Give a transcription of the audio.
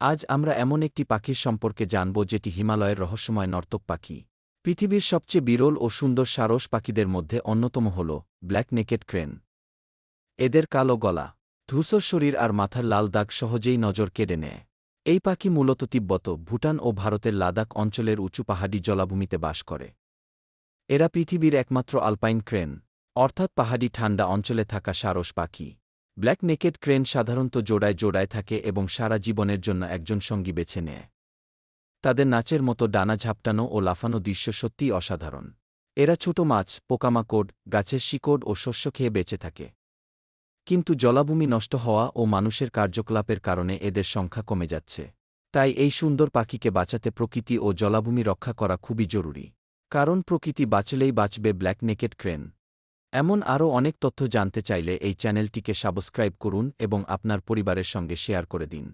আজ আমরা এমন একটি পাখির সম্পর্কে জানব যেটি হিমালয়ের রহস্যময় নর্তক পাখি। পৃথিবীর সবচেয়ে বিরল ও সুন্দর সারস পাখিদের মধ্যে অন্যতম হল ব্ল্যাক নেকেড ক্রেন। এদের কালো গলা, ধূসর শরীর আর মাথার লাল দাগ সহজেই নজর কেড়ে নেয়। এই পাখি মূলত তিব্বত, ভুটান ও ভারতের লাদাখ অঞ্চলের উঁচু পাহাড়ি জলাভূমিতে বাস করে। এরা পৃথিবীর একমাত্র আলপাইন ক্রেন, অর্থাৎ পাহাড়ি ঠান্ডা অঞ্চলে থাকা সারস পাখি। ব্ল্যাক নেকেড ক্রেন সাধারণত জোড়ায় জোড়ায় থাকে এবং সারা জীবনের জন্য একজন সঙ্গী বেছে নেয়। তাদের নাচের মতো ডানা ঝাপটানো ও লাফানো দৃশ্য সত্যিই অসাধারণ। এরা ছোট মাছ, পোকামাকড়, গাছের শিকড় ও শস্য খেয়ে বেঁচে থাকে। কিন্তু জলাভূমি নষ্ট হওয়া ও মানুষের কার্যকলাপের কারণে এদের সংখ্যা কমে যাচ্ছে। তাই এই সুন্দর পাখিকে বাঁচাতে প্রকৃতি ও জলাভূমি রক্ষা করা খুবই জরুরি। কারণ প্রকৃতি বাঁচলেই বাঁচবে ব্ল্যাক নেকেড ক্রেন। এমন আরও অনেক তথ্য জানতে চাইলে এই চ্যানেলটিকে সাবস্ক্রাইব করুন এবং আপনার পরিবারের সঙ্গে শেয়ার করে দিন।